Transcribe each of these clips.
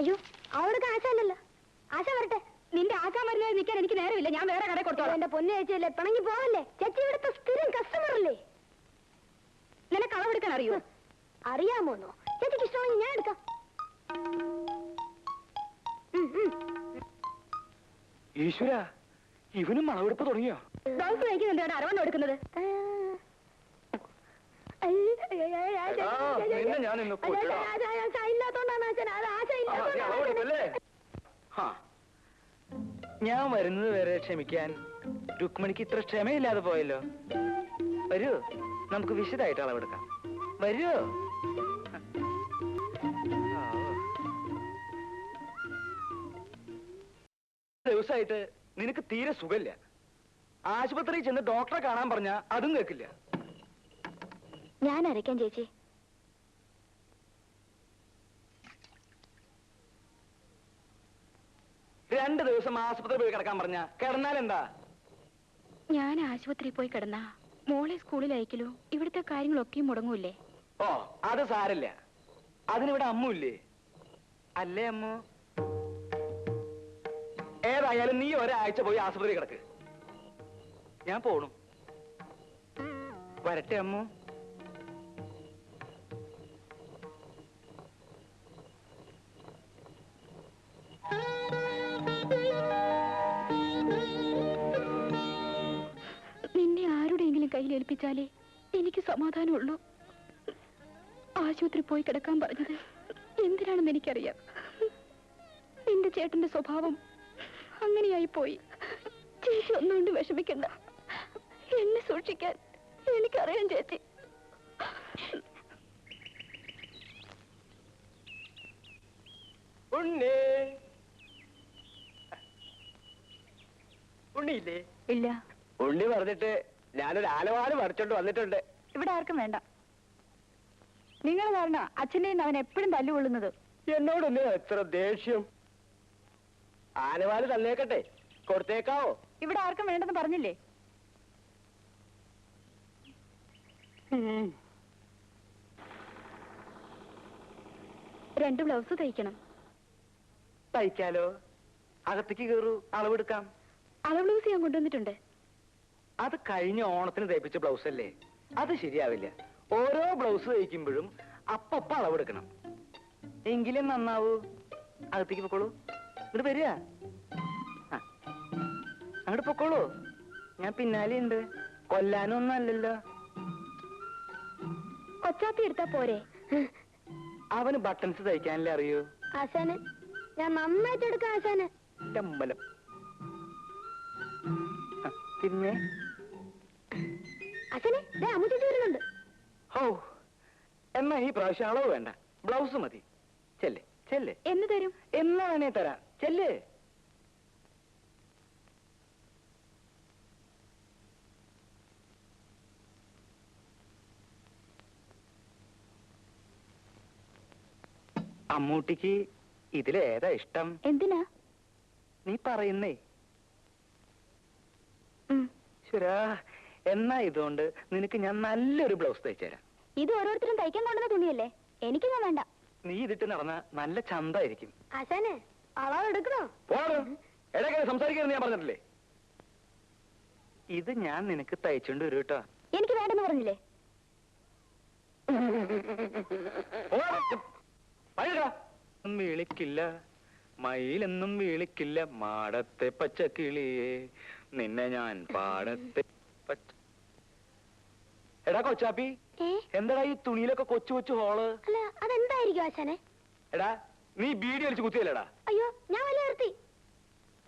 അയ്യോ അവൾക്ക് ആശാനല്ലോ. ആശ വരട്ടെ. നിന്റെ ആശാൻ വരുന്നത് നിൽക്കാൻ എനിക്ക് നേരമില്ല. ഞാൻ വേറെ കടയിൽ കൊടുത്തോളാം. എന്റെ പൊന്നു ചേച്ചിയല്ലേ, പിണങ്ങി പോവല്ലേ. ചേച്ചി ഇവിടുത്തെ സ്ഥിരം കസ്റ്റമർ അല്ലേ. നിനക്ക് അളവെടുക്കാൻ അറിയോ? അറിയാമോന്നോ? ചേച്ചിക്ക് ഇഷ്ടമാണെങ്കിൽ ഞാൻ എടുക്കാം. ഈശ്വര, ഇവനും അളവെടുപ്പ് തുടങ്ങിയോ? ബ്ലൗസ് തയ്ക്കുന്നുണ്ട്, അരവണ്ണം എടുക്കുന്നത്. ഞാൻ വരുന്നത് വരെ ക്ഷമിക്കാൻ രുക്മിണിക്ക് ഇത്ര ക്ഷമയില്ലാതെ പോയല്ലോ. വരൂ, നമുക്ക് വിശദമായിട്ട് അളവെടുക്കാം. വരൂ. ദിവസമായിട്ട് നിനക്ക് തീരെ സുഖമില്ല. ആശുപത്രിയിൽ ചെന്ന് ഡോക്ടറെ കാണാൻ പറഞ്ഞാ അതും കേൾക്കില്ല. ഞാൻ അരയ്ക്കാം ചേച്ചി. രണ്ടു ദിവസം ആശുപത്രി പോയി കിടക്കാൻ പറഞ്ഞ കിടന്നാൽ എന്താ? ഞാൻ ആശുപത്രിയിൽ പോയി കിടന്നാ മോളെ സ്കൂളിൽ അയക്കലോ ഇവിടുത്തെ കാര്യങ്ങളൊക്കെയും മുടങ്ങൂല്ലേ? ഓ, അത് സാരല്ല. അതിനിവിടെ അമ്മുല്ലേ? അല്ലേ അമ്മു? ഏതായാലും നീ ഒരാഴ്ച പോയി ആശുപത്രി കിടക്ക്. ഞാൻ പോണു. വരട്ടെ അമ്മു. നിന്നെ ആരുടെയെങ്കിലും കയ്യിലേൽപ്പിച്ചാലേ എനിക്ക് സമാധാനമുള്ളൂ. ആശുപത്രി പോയി കിടക്കാൻ പറഞ്ഞത് എന്തിനാണെന്ന് എനിക്കറിയാം. നിന്റെ ചേട്ടന്റെ സ്വഭാവം അങ്ങനെയായി പോയി. ചേച്ചി ഒന്നുകൊണ്ട് വിഷമിക്കണ്ട. എന്നെ സൂക്ഷിക്കാൻ എനിക്കറിയാം ചേച്ചി. ഉണ്ണിയില്ലേ? ഇല്ല. ഉണ്ണി പറഞ്ഞിട്ട് ഞാനൊരു ആലവാല് മറിച്ചോണ്ട് വന്നിട്ടുണ്ട്. ഇവിടെ ആർക്കും വേണ്ട. നിങ്ങൾ കാരണം അച്ഛനെയും അവൻ എപ്പോഴും തല്ലുകൊള്ളുന്നത്. എന്നോടൊന്നും എത്ര ദേഷ്യം. ആനവാല് തന്നേക്കട്ടെ, കൊടുത്തേക്കാവോ? ഇവിടെ ആർക്കും വേണ്ടെന്ന് പറഞ്ഞില്ലേ? രണ്ട് ബ്ലൗസ് തയ്ക്കണം. തയ്ക്കാലോ. അകത്തേക്ക് കയറൂ, അളവെടുക്കാം. അളവ് ബ്ലൗസ് ഞാൻ കൊണ്ടുവന്നിട്ടുണ്ട്. അത് കഴിഞ്ഞ ഓണത്തിന് തയ്പ്പിച്ച ബ്ലൗസ് അല്ലേ? അത് ശരിയാവില്ല. ഓരോ ബ്ലൗസ് തയ്ക്കുമ്പോഴും അപ്പപ്പ അളവെടുക്കണം, എങ്കിലും നന്നാവൂ. അകത്തേക്ക് പൊക്കോളൂ. ഇങ്ങോട്ട് വരിക. അങ്ങോട്ട് പൊക്കോളൂ. ഞാൻ പിന്നാലെ ഉണ്ട്. കൊല്ലാനൊന്നും അല്ലല്ലോ. കൊച്ചാപ്പി എടുത്താ പോരെ? അവന് ബട്ടൺസ് തയ്ക്കാനല്ലേ അറിയൂ. ആശാന് ഞാൻ നന്നായിട്ട് എടുക്കാം. ആശാന് അമ്പലം. പിന്നെ ആശാനെ അമുചേച്ചി വരുന്നുണ്ട്. ഓ, എന്നാ ഈ പ്രാവശ്യം അളവ് വേണ്ട, ബ്ലൗസ് മതി. ചെല്ലേ ചെല്ലേ. എന്ന് തരും? എന്നാ വേണേ തരാം. ചെല്ലേ. അമ്മൂട്ടിക്ക് ഇതിലേതാ ഇഷ്ടം? എന്തിനാ നീ പറയുന്നേ? ശരാ, എന്നാ ഇതുകൊണ്ട് നിനക്ക് ഞാൻ നല്ലൊരു ബ്ലൗസ് തയ്ച്ചു തരാം. ഇത് ഓരോരുത്തരും തയ്ക്കാൻ കൊണ്ടുവന്ന തുണിയല്ലേ, എനിക്കൊന്നും വേണ്ട. നീ ഇതിട്ട് നടന്ന നല്ല ചന്തായിരിക്കും. ആശാനെ അളവ് എടുക്കണോ? ഇടയ്ക്ക് സംസാരിക്കരുത് ഞാൻ പറഞ്ഞിട്ടില്ലേ? ഇത് ഞാൻ നിനക്ക് തയ്ച്ചോണ്ട് വരും കേട്ടോ. എനിക്ക് വേണ്ടെന്ന് പറഞ്ഞില്ലേ? വിളിക്കില്ല മയിലെന്നും വിളിക്കില്ല മാടത്തെ പച്ചക്കിളിയെ നിന്നെ ഞാൻ പാടത്തെ പച്ച. എടാ കൊച്ചാപ്പി, എന്താടാ ഈ തുണിയിലൊക്കെ കൊച്ചു കൊച്ചു ഹോള്? അല്ല അതെന്തായിരിക്കും ആശാനെ? എടാ നീ ബീഡി വലിച്ചു കുത്തിയല്ലേടാ? അയ്യോ, ഞാൻ വല്ല നിർത്തി.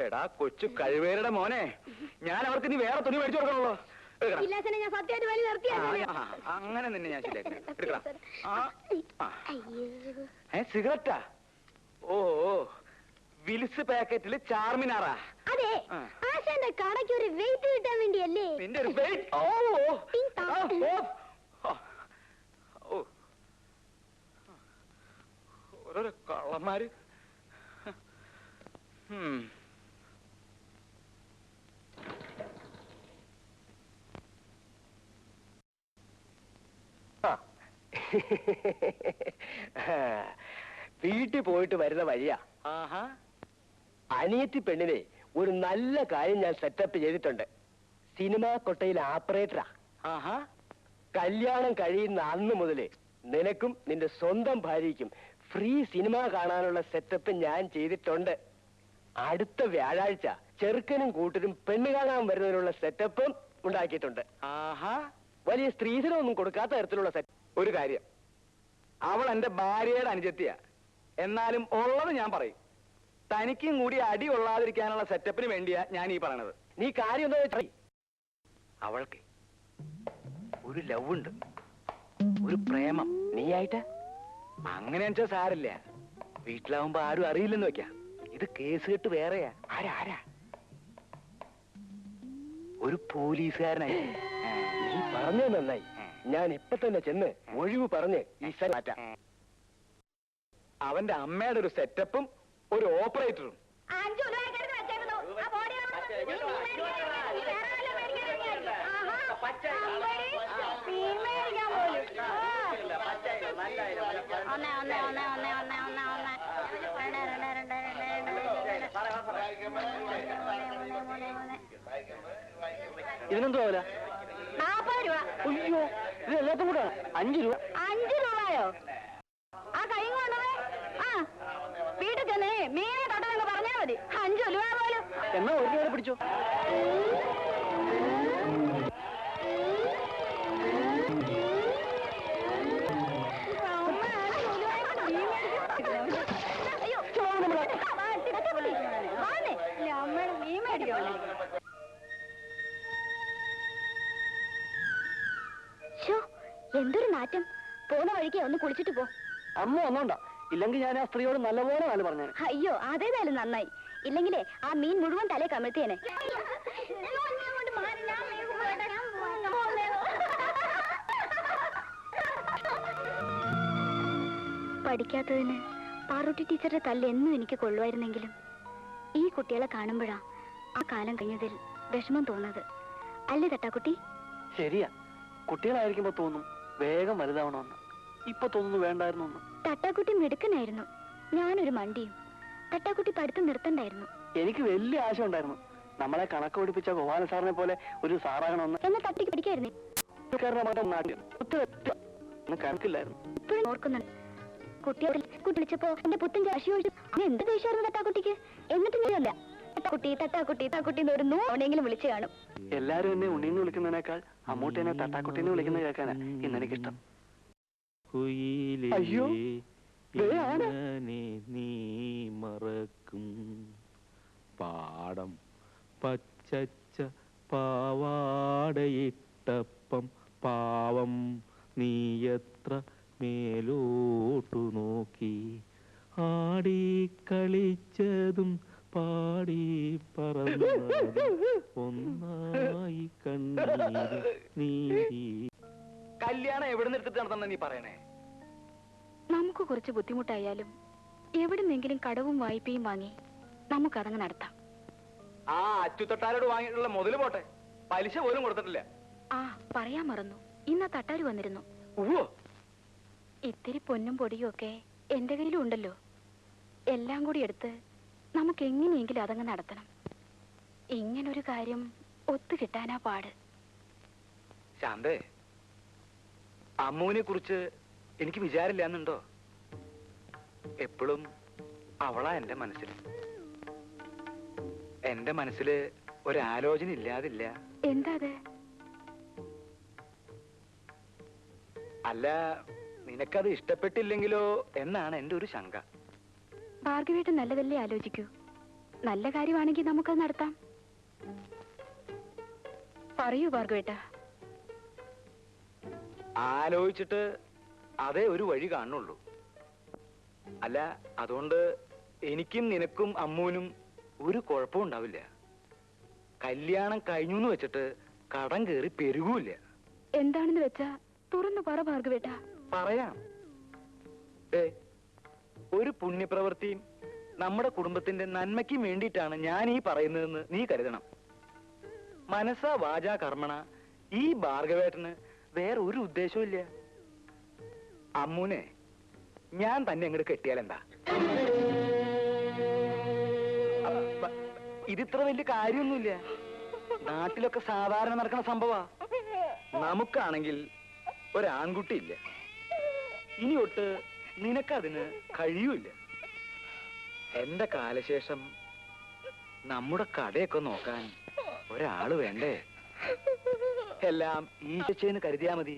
എടാ കൊച്ചു കഴിവേരുടെ മോനെ, ഞാൻ അവർക്ക് നീ വേറെ തുണി മേടിച്ചു കൊടുക്കണല്ലോ. അങ്ങനെ നിന്നെ ഞാൻ സിഗരറ്റാ? ഓ, വിൽസ് പാക്കറ്റില് ചാർമിനാറാ? അതെ, ആശാന്റെ കടയ്ക്ക് ഒരു വെയിറ്റ് കിട്ടാൻ വേണ്ടിയല്ലേ? നിന്റെ ഒരു വെയിറ്റ്? ഓരോരോ കള്ളന്മാര്. വീട്ടിൽ പോയിട്ട് വരുന്ന വഴിയാ. ആഹാ. അനിയത്തി പെണ്ണിനെ ഒരു നല്ല കാര്യം ഞാൻ സെറ്റപ്പ് ചെയ്തിട്ടുണ്ട്. സിനിമാ കൊട്ടയിലെ ആപ്പറേറ്ററാ. ആഹാ. കല്യാണം കഴിയുന്ന അന്ന് മുതലേ നിനക്കും നിന്റെ സ്വന്തം ഭാര്യയ്ക്കും ഫ്രീ സിനിമ കാണാനുള്ള സെറ്റപ്പ് ഞാൻ ചെയ്തിട്ടുണ്ട്. അടുത്ത വ്യാഴാഴ്ച ചെറുക്കനും കൂട്ടരും പെണ്ണ് കാണാൻ വരുന്നതിനുള്ള സെറ്റപ്പും ഉണ്ടാക്കിയിട്ടുണ്ട്. ആഹാ. വലിയ സ്ത്രീധനമൊന്നും കൊടുക്കാത്ത തരത്തിലുള്ള സെറ്റ്. ഒരു കാര്യം, അവൾ എന്റെ ഭാര്യയുടെ അനുജത്തിയാ. എന്നാലും ഉള്ളത് ഞാൻ പറയും. തനിക്കും കൂടി അടി കൊള്ളാതിരിക്കാനുള്ള സെറ്റപ്പിന് വേണ്ടിയാ ഞാൻ ഈ പറയണത്. നീ കാര്യം എന്താ വെച്ചാ, അവൾക്ക് ഒരു ലവ് ഉണ്ട്, ഒരു പ്രേമം. നീ ആയിട്ട് അങ്ങനെ വെച്ചാൽ സാരില്ല. വീട്ടിലാവുമ്പോ ആരും അറിയില്ലെന്ന് വെക്കാം. ഇത് കേസ് കെട്ട് വേറെയാ. ആരാ ആരാ ഒരു പോലീസുകാരനായി. നീ പറഞ്ഞത് നന്നായി. ഞാൻ ഇപ്പൊ തന്നെ ചെന്ന് ഒഴിവ് പറഞ്ഞ് ഈ സ്ഥലം മാറ്റാം. അവന്റെ അമ്മയുടെ ഒരു സെറ്റപ്പും ഒരു ഓപ്പറേറ്ററും. ഇതിനെന്തോ വില? 40 രൂപ. അയ്യോ, ഇത് എല്ലാത്തും കൂടെ 5 രൂപ. 5 രൂപയോ? ആ കൈ കൊണ്ടുപോയി വീട്ടിൽ ചെന്നേ മീനെ തൊട്ടെന്ന് പറഞ്ഞാൽ മതി. 5 രൂപ പോലും. എന്നാ ഒരു രൂപ പിടിച്ചോ. എന്തൊരു നാറ്റം. പോന്ന വഴിക്ക് ഒന്ന് കുളിച്ചിട്ട് പോ. അമ്മ വന്നോണ്ട, ഇല്ലെങ്കിൽ ഞാൻ ആ സ്ത്രീയോട് നല്ലപോലെ നല്ല പറഞ്ഞു. അയ്യോ, അതേതായാലും നന്നായി. ഇല്ലെങ്കിലേ ആ മീൻ മുഴുവൻ തലേ കമിഴ്ത്തിയേനെ. പഠിക്കാത്തതിന് പാറുട്ടി ടീച്ചറുടെ തല്ല് എന്നും എനിക്ക് കൊള്ളുമായിരുന്നെങ്കിലും ഈ കുട്ടികളെ കാണുമ്പോഴാ ആ കാലം കഴിഞ്ഞതിൽ വിഷമം തോന്നുന്നത്. അല്ലേ തട്ടാക്കുട്ടി? ശരിയാ, കുട്ടികളായിരിക്കുമ്പോ തോന്നും വേഗം വലുതാവണമെന്ന്. ഇപ്പൊ തോന്നുന്നു വേണ്ടായിരുന്നു. തട്ടാക്കുട്ടി മിടുക്കനായിരുന്നു, ഞാനൊരു മണ്ടിയും. തട്ടാക്കുട്ടി പഠിത്തം നിർത്തണ്ടായിരുന്നു. എനിക്ക് വലിയ ആശ ഉണ്ടായിരുന്നു, നമ്മളെ കണക്ക് പഠിപ്പിച്ച ഗോപാല സാറിനെ പോലെ ഒരു സാറാകണമെന്ന്. എന്നാ തട്ടിക്ക് പഠിക്കായിരുന്നു. കണക്കില്ലായിരുന്നു. ഇപ്പോഴും ഓർക്കുന്നുണ്ട്. കുട്ടിയോട് വിളിച്ചപ്പോ എന്റെ പുത്തൻ കാശി ഒഴിച്ചു. എന്ത് ദേഷ്യമായിരുന്നു തട്ടാക്കുട്ടിക്ക്. എന്നിട്ട് ഞാനല്ല തട്ടാക്കുട്ടി തട്ടാക്കുട്ടി തട്ടാക്കുട്ടി ഒരു നോണെങ്കിലും വിളിച്ചു കാണും. എല്ലാരും എന്നെ ഉണ്ണീന്ന് വിളിക്കുന്നതിനേക്കാൾ അമ്മൂട്ടിനെ തട്ടാക്കുട്ടിന്ന് വിളിക്കുന്നത് കേൾക്കാനാ ഇന്നെനിക്കിഷ്ടം. അയ്യോ, നീ മറക്കും പാടം പച്ചച്ച പാവാടയിട്ടപ്പം പാവം നീ എത്ര മേലോട്ടു നോക്കി ആടി കളിച്ചതും പാടി പറന്നതും ഒന്നായി കണ്ണീര് നീരി. കല്യാണം എവിടെ നിർത്തിട്ട് നടത്തണം നീ പറയണേ? നമുക്ക് കുറച്ച് ബുദ്ധിമുട്ടായാലും എവിടുന്നെങ്കിലും കടവും വായ്പയും വാങ്ങി നമുക്കതങ്ങ് നടത്താം. ആ അച്ചുതൊട്ടാരോട് വാങ്ങിയിട്ടുള്ള മുതല് പോട്ടെ, പലിശ പോലും കൊടുത്തിട്ടില്ല. ആ പറയാൻ മറന്നു, ഇന്ന് ആ തട്ടാര് വന്നിരുന്നു. ഉവ്വോ. ഇത്തിരി പൊന്നും പൊടിയും ഒക്കെ എന്റെ കയ്യിലും ഉണ്ടല്ലോ. എല്ലാം കൂടി എടുത്ത് നമുക്ക് എങ്ങനെയെങ്കിലും അതങ്ങ് നടത്തണം. ഇങ്ങനൊരു കാര്യം ഒത്തു കിട്ടാനാ പാട്. ശാന്തേ, അമ്മുവിനെ കുറിച്ച് എനിക്ക് വിചാരില്ലാന്നുണ്ടോ? എപ്പോഴും അവളാ എന്റെ മനസ്സിൽ. എന്റെ മനസ്സില് ഒരാലോചന ഇല്ലാതില്ല. എന്താ അത്? അല്ല, നിനക്കത് ഇഷ്ടപ്പെട്ടില്ലെങ്കിലോ എന്നാണ് എന്റെ ഒരു ശങ്ക. ഭാർഗവേട്ടൻ നല്ലതല്ലേ ആലോചിക്കൂ. നല്ല കാര്യമാണെങ്കിൽ നമുക്കത് നടത്താം. പറയൂ ഭാർഗവേട്ട. ആലോചിച്ചിട്ട് അതേ ഒരു വഴി കാണുള്ളൂ. അല്ല, അതുകൊണ്ട് എനിക്കും നിനക്കും അമ്മൂനും ഒരു കുഴപ്പവും ഉണ്ടാവില്ല. കല്യാണം കഴിഞ്ഞു എന്ന് വെച്ചിട്ട് കടം കയറി പെരുകൂല്ല. എന്താണെന്ന് വെച്ചാ തുറന്നു പറ ഭാർഗവേട്ട. പറയാം. ഒരു പുണ്യപ്രവൃത്തിയും നമ്മുടെ കുടുംബത്തിന്റെ നന്മയ്ക്കും വേണ്ടിയിട്ടാണ് ഞാൻ ഈ പറയുന്നതെന്ന് നീ കരുതണം. മനസ്സാ വാചാ കർമ്മണ ഈ ഭാർഗവേട്ടന് വേറെ ഒരു ഉദ്ദേശവും ഇല്ല. അമ്മൂനെ ഞാൻ തന്നെ അങ്ങോട്ട് കെട്ടിയാലെന്താ? ഇതിത്ര വലിയ കാര്യമൊന്നുമില്ല. നാട്ടിലൊക്കെ സാധാരണ നടക്കുന്ന സംഭവ. നമുക്കാണെങ്കിൽ ഒരാൺകുട്ടിയില്ല. ഇനി തൊട്ട് നിനക്കതിന് കഴിയൂല. എന്റെ കാലശേഷം നമ്മുടെ കടയൊക്കെ നോക്കാൻ ഒരാള് വേണ്ടേ? എല്ലാം ഈ ചേച്ചേന്ന് കരുതിയാ മതി.